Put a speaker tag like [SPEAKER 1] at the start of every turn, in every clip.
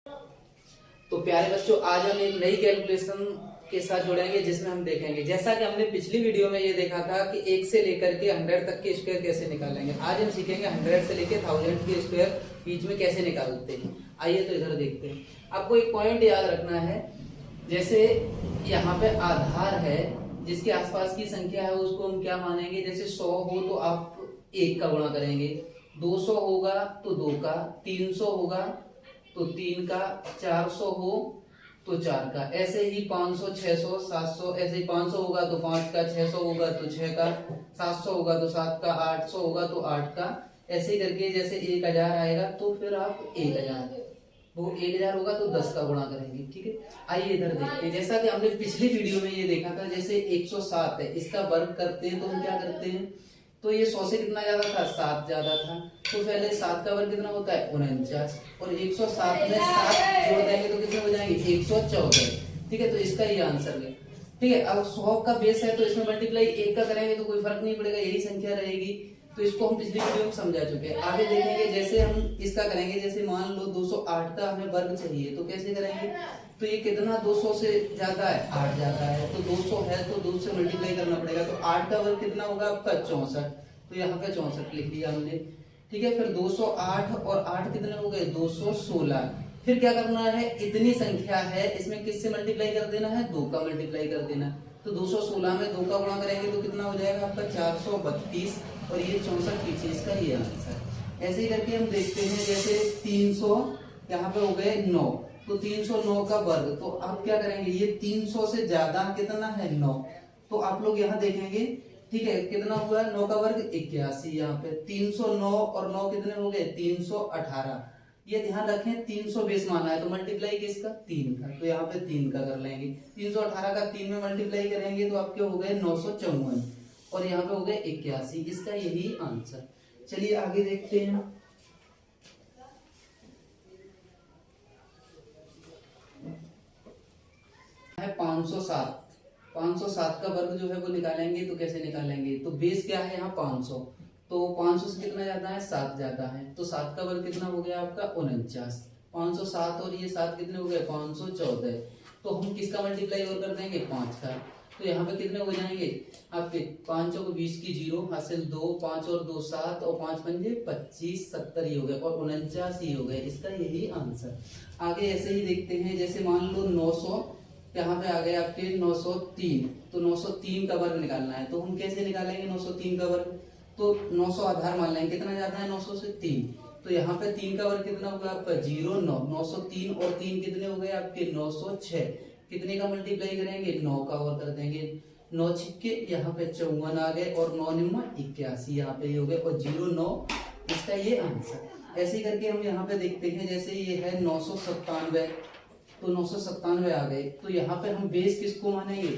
[SPEAKER 1] तो प्यारे बच्चों, आज हम एक नई कैलकुलेशन के साथ जुड़ेंगे जिसमें हम देखेंगे, जैसा कि हमने पिछली वीडियो में ये देखा था कि 1 से लेकर के 100 तक के स्क्वायर कैसे निकालेंगे। आज हम सीखेंगे 100 से लेकर 1000 के स्क्वायर बीच में कैसे निकालते हैं। आइए तो इधर देखते हैं। आपको एक पॉइंट याद रखना है, जैसे यहाँ पे आधार है जिसके आसपास की संख्या है उसको हम क्या मानेंगे। जैसे 100 हो तो आप 1 का गुणा करेंगे, 200 होगा तो 2 का, 300 होगा तो 3 का, 400 हो तो 4 का, ऐसे ही 500, 600, 700, ऐसे ही 500 होगा तो 5 का, 600 होगा तो 6 का, 700 होगा तो 7 का, 800 होगा तो 8 का, ऐसे ही करके जैसे 1000 आएगा तो फिर आप 1000, वो 1000 होगा तो 10 का गुणा करेंगे। ठीक है, आइए इधर देखते हैं। जैसा कि हमने पिछली वीडियो में ये देखा था, जैसे 107 है, इसका वर्ग करते हैं तो हम क्या करते हैं, तो ये 100 से कितना ज्यादा था, 7 ज्यादा था, तो पहले 7 का वर्ग कितना होता है, 49, और 107 में 7 जोड़ देंगे तो कितने हो जाएंगे, 114। ठीक है, तो इसका ये आंसर है। ठीक है, अब 100 का बेस है तो इसमें मल्टीप्लाई 1 का करेंगे तो कोई फर्क नहीं पड़ेगा, यही संख्या रहेगी। तो इसको हम पिछली वीडियो में समझा चुके हैं। आगे देखेंगे, जैसे हम इसका करेंगे, जैसे मान लो 208 का हमें वर्ग चाहिए तो कैसे करेंगे, तो ये कितना 200 से ज्यादा है, 8 ज्यादा है, तो 200 है तो 2 से मल्टीप्लाई करना पड़ेगा, तो 8 का वर्ग कितना होगा आपका, 64, तो यहाँ पे 64 लिख लिया हमने। ठीक है, फिर 208 और 8 कितने हो गए, 216। फिर क्या करना है, इतनी संख्या है, इसमें किससे मल्टीप्लाई कर देना है, 2 का मल्टीप्लाई कर देना। तो 216 में 2 का गुणा करेंगे तो कितना हो जाएगा आपका, 432, और ये 64 पीछे इसका ये आंसर। ऐसे ही करके हम देखते हैं, जैसे 300 यहाँ पे हो गए 9, तो 309 का वर्ग, तो आप क्या करेंगे, ये 300 से ज्यादा कितना है, 9, तो आप लोग यहाँ देखेंगे। ठीक है, कितना हुआ 9 का वर्ग 81, यहाँ पे 309 और 9 कितने हो गए, 318। ये ध्यान रखें, 300 बेस माना है तो मल्टीप्लाई किसका, 3 का, तो यहाँ पे 3 का कर लेंगे। 318 का 3 में मल्टीप्लाई करेंगे तो आपके हो गए 954, और यहाँ पे हो गए 81, इसका यही आंसर। चलिए आगे देखते हैं। है 507 का वर्ग जो है वो निकालेंगे तो कैसे निकालेंगे, तो बेस क्या है यहाँ 500, तो 500 से कितना ज्यादा है, 7 ज्यादा है, तो 7 का वर्ग कितना हो गया आपका 49, 507 और ये 7 कितने हो गए 514, तो हम किसका मल्टीप्लाई और कर देंगे 5 का, तो यहाँ पे कितने हो जाएंगे आपके 5 को 20 की 0 हासिल 2, 5 और 2 7, और 5 पंजे 25, 70 ही हो गए, और 49 ही हो गए, इसका यही आंसर। आगे ऐसे ही देखते हैं, जैसे मान लो 900, यहाँ पे आ गए आपके 903, तो 903 का वर्ग निकालना है, तो हम कैसे निकालेंगे 903 का वर्ग, तो 900 आधार मान लेंगे, कितना ज्यादा है 900 से 3, तो यहाँ पे 3 का वर्ग कितना होगा आपका 0, 9, 903 और 3 कितने हो गए आपके 906, कितने का मल्टीप्लाई करेंगे 9 का और कर देंगे, 9 छिक्के यहाँ पे 54 आ गए, और 9 निम्मा 81 यहाँ पे हो गए, और 09, इसका ये आंसर। ऐसे ही करके हम यहाँ पे देखते हैं, जैसे ये है 997, तो 997 आ गए, तो यहाँ पे हम बेस किसको मानेंगे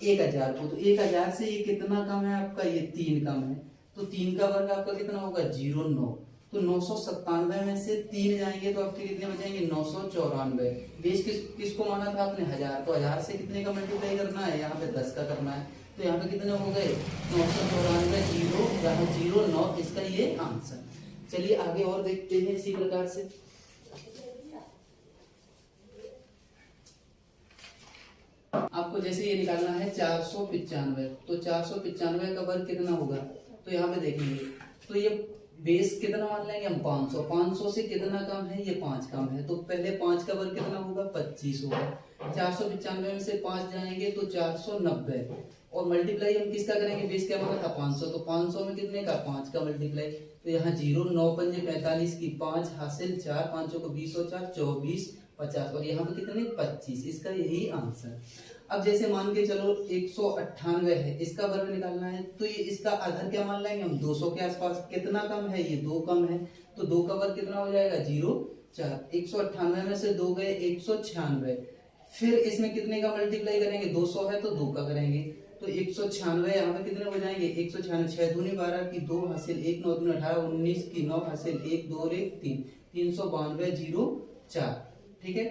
[SPEAKER 1] 1000 को, तो 1000 से ये कितना कम है आपका, ये 3 कम है, तो 3 का वर्ग आपका कितना होगा 09, तो 997 में से 3 जाएंगे तो आपके कितने बचेंगे 994। बेस किसको माना था आपने 1000, तो 1000 से कितने का मल्टीप्लाई करना है, यहाँ पे 10 का करना है, तो यहाँ पे कितने हो गए 994, 0 यहाँ 09, इसका ये आंसर। चलिए आगे और देखते हैं इसी प्रकार से। आपको जैसे ये निकालना है 495, तो 495 का वर्ग कितना होगा, तो यहाँ पे देखेंगे, तो ये बेस कितना मान लेंगे हम 500, 500 से कितना कम है, ये 5 कम है, तो पहले 5 का वर्ग कितना होगा 25 होगा, 495 में से 5 जाएंगे तो 490, और मल्टीप्लाई हम किसका करेंगे, बेस क्या माना था 500, तो 500 में कितने का 5 का मल्टीप्लाई, तो यहाँ 0, 9 पंजे 45 की 5 हासिल 4, 5 को 20 और 4 24, 50, और यहाँ पे कितने 25, इसका यही आंसर। अब जैसे मान के चलो 198 है, इसका वर्ग निकालना है, तो ये इसका आधार क्या मान लेंगे हम 200 के आसपास, कितना कम है ये 2 कम है, तो 2 का वर्ग कितना हो जाएगा 0, 4, 198 में से 2 गए 196, फिर इसमें कितने का मल्टीप्लाई करेंगे 200 है तो 2 का करेंगे, तो 196 यहाँ पे कितने हो जाएंगे 196, 6 दूनी 12 की 2 हासिल 1, 9 दूनी 18, 19 की 9 हासिल 1, 2 और 1 3, 392, 0, 4। ठीक है,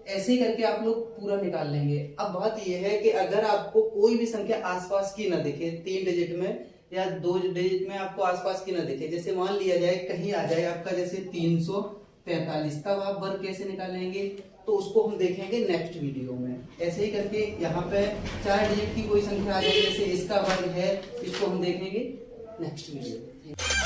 [SPEAKER 1] ऐसे ही करके आप लोग पूरा निकाल लेंगे। अब बात यह है कि अगर आपको कोई भी संख्या आसपास की ना दिखे, 3 डिजिट में या 2 डिजिट में आपको आसपास की ना दिखे, जैसे मान लिया जाए कहीं आ जाए आपका जैसे 300 45, तब आप वर्ग कैसे निकालेंगे तो उसको हम देखेंगे नेक्स्ट वीडियो में। ऐसे ही करके यहाँ पे 4 डिजिट की कोई संख्या आ जाए, जैसे इसका वर्ग है, इसको हम देखेंगे नेक्स्ट वीडियो में।